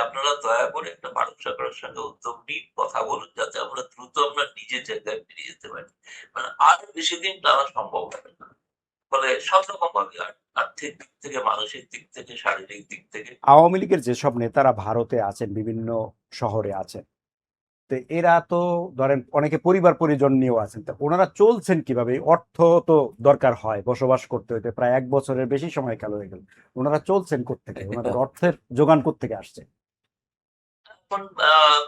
আপনারা দয়া করে একটা ভারত সরকারের সঙ্গে উদ্যোগ নিন, কথা বলুন যাতে আমরা দ্রুত আমরা নিজের জায়গায় ফিরে যেতে পারি। মানে আর বেশিদিন টানা সম্ভব হবে না। ফলে সব রকম ভাবে আর্থিক দিক থেকে, মানসিক দিক থেকে, শারীরিক দিক থেকে। আওয়ামী লীগের যেসব নেতারা ভারতে আছেন, বিভিন্ন শহরে আছেন, তো এরা তো ধরেন অনেকে পরিবার পরিজন নিয়েও আছেন, তো ওনারা চলছেন কিভাবে? অর্থ তো দরকার হয় বসবাস করতে হইতে, প্রায় 1 বছরের বেশি সময়কাল হয়ে গেল। ওনারা চলছেন কোত্থেকে? ওনাদের অর্থের যোগান কোত্থেকে আসছে? এখন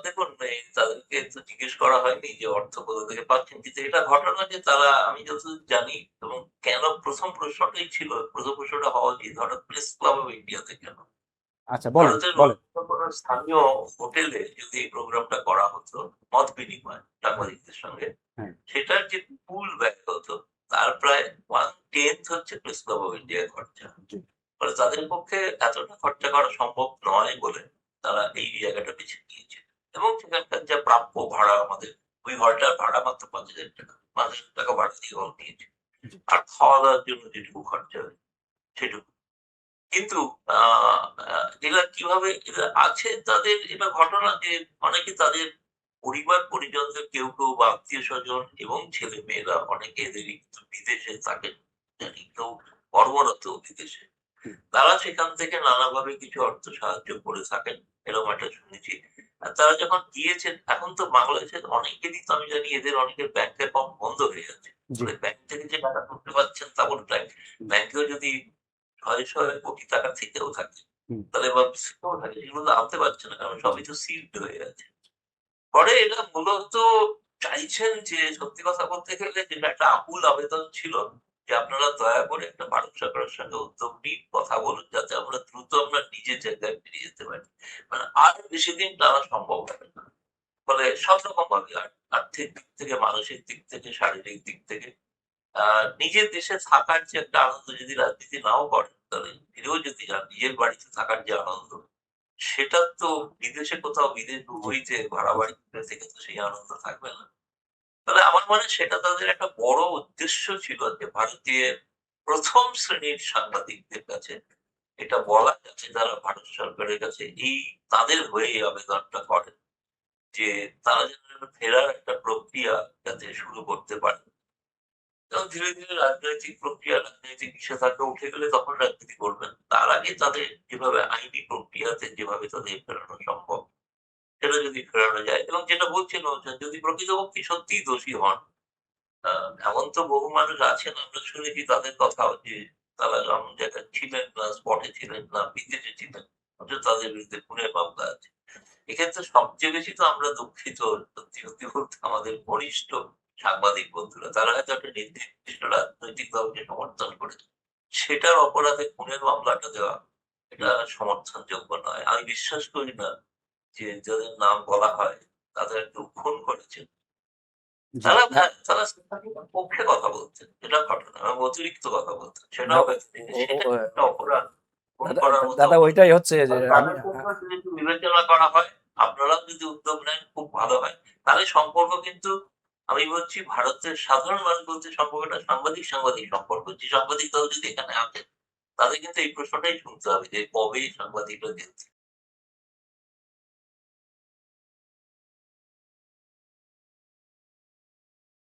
দেখুন তাদেরকে তো জিজ্ঞেস করা হয়নি যে অর্থ কোথা থেকে পাচ্ছেন। কিন্তু এটা ঘটনা যে তারা আমি যতদূর জানি এবং কেন প্রথম প্রশ্নটা হওয়া উচিত হঠাৎ প্রেস ক্লাব অফ ইন্ডিয়াতে কেন? আচ্ছা, বলেন ভারতের বলেন। অন্য কোনো স্থানীয় হোটেলে যদি এই প্রোগ্রামটা করা হতো, মত বিনিময় হ্যাঁ, সাংবাদিকদের সঙ্গে, হ্যাঁ, সেটার যে মূল ব্যয় হতো তার প্রায় 1/10 হচ্ছে প্রেস ক্লাব অফ ইন্ডিয়ার খরচা। জি, ফলে তাদের পক্ষে এতটা খরচা করা সম্ভব নয় বলে তারা এই জায়গাটা বেছে নিয়েছে। এবং সেখানকার যা প্রাপ্য ভাড়া আমাদের, ওই হলটার ভাড়া মাত্র ৫,০০০ টাকা। ৫,০০০ টাকা ভাড়া দিয়ে হল নিয়েছে। জি, আর খাওয়া-দাওয়ার জন্য যেটুকু খরচা হয় সেটুকু। কিন্তু আ আ এরা কিভাবে এরা আছে তাদের এটা ঘটনা যে অনেকে তাদের পরিবার-পরিজনদের কেউ বা আত্মীয়স্বজন এবং ছেলেমেয়েরা অনেকে এদেরই কিন্তু বিদেশে থাকেন। জানি কেউ কর্মরত বিদেশে। হুম, তারা সেখান থেকে নানাভাবে কিছু অর্থ সাহায্য করে থাকেন। এরকম একটা শুনেছি। আর তারা যখন গিয়েছেন এখন তো বাংলাদেশের অনেকেরই তো আমি জানি এদের অনেকের ব্যাংক অ্যাকাউন্ট বন্ধ হয়ে যাচ্ছে। জি, ফলে ব্যাংক থেকে যে টাকা তুলতে পারছেন তা কোনটায়? হুম, ব্যাংকেও যদি শয়ে কোটি টাকা থেকেও থাকে, হুম, তাহলে বা থেকেও থাকে সেগুলো তো আনতে পারছে না। কারণ সবই তো সিলড হয়ে আছে। পরে এরা মূলত চাইছেন যে সত্যি কথা বলতে গেলে যেটা একটা আকুল আবেদন ছিল যে আপনারা দয়া করে একটা ভারত সরকারের সঙ্গে উদ্যোগ নিন, কথা বলুন যাতে আমরা দ্রুত আমরা নিজের জায়গায় ফিরে যেতে পারি। মানে আর বেশিদিন টানা সম্ভব হবে না। ফলে সব রকম ভাবে আর্থিক দিক থেকে, মানসিক দিক থেকে, শারীরিক দিক থেকে নিজের দেশে থাকার যে একটা আনন্দ যদি রাজনীতি নাও করেন, তাহলে ফিরেও যদি যান, নিজের বাড়িতে থাকার যে আনন্দ, সেটা তো বিদেশে কোথাও বিদেশ জি, হইতে ভাড়া জি, বাড়িতে থেকে তো সেই আনন্দ থাকবে না। তবে আমার মনে হয় সেটা তাদের একটা বড় উদ্দেশ্য ছিল যে ভারতীয় ১ম শ্রেণীর সাংবাদিকদের কাছে এটা বলা যাচ্ছে যারা ভারত সরকারের কাছে এই তাদের হয়ে এই আবেদনটা করেন যে তারা যেন ফেরার একটা প্রক্রিয়া যাতে শুরু করতে পারে। এবং ধীরে রাজনৈতিক প্রক্রিয়া, রাজনৈতিক নিষেধাজ্ঞা উঠে গেলে তখন রাজনীতি করবেন। তার আগে তাদের যেভাবে আইনি প্রক্রিয়াতে যেভাবে তাদের ফেরানো সম্ভব, সেটা যদি ফেরানো যায় এবং যেটা বলছিলাম যে যদি প্রকৃতপক্ষে সত্যিই দোষী হন, আ এমন তো বহু মানুষ আছেন আমরা শুনেছি তাদের কথাও যে তারা এমন জায়গায় ছিলেন না, স্পটে ছিলেন না, বিদেশে ছিলেন। অথচ তাদের বিরুদ্ধে খুনের মামলা আছে। এক্ষেত্রে সবচেয়ে বেশি তো আমরা দুঃখিত সত্যি বলতে আমাদের বরিষ্ঠ সাংবাদিক বন্ধুরা। তারা হয়তো একটা নির্দিষ্ট রাজনৈতিক দলকে সমর্থন করেছে। সেটার অপরাধে খুনের মামলাটা দেওয়া এটা হুম, সমর্থনযোগ্য নয়। আমি বিশ্বাস করি না যে যাদের নাম বলা হয় তাদের কেউ খুন করেছেন। জি। তারা স্বাধীনতার পক্ষে কথা বলছেন। এটা ঘটনা এবং অতিরিক্ত কথা বলছেন। সেটাও দা- ব্যক্তি সেটা একটা অপরাধ। খুন দাদা, করার মতো দাদা, অপরাধ। ওইটাই হচ্ছে যে আর আমি তাদের পক্ষেও যদি একটু বিবেচনা করা হয়, আপনারাও যদি উদ্যোগ নেন খুব ভালো হয়। তাহলে সম্পর্ক কিন্তু আমি বলছি ভারতের সাধারণ মানুষ বলতে সম্পর্কটা সাংবাদিক সম্পর্ক। যে সাংবাদিক দল যদি এখানে আসে, তাদের কিন্তু এই প্রশ্নটাই শুনতে হবে যে কবে এই সাংবাদিকরা গেছে।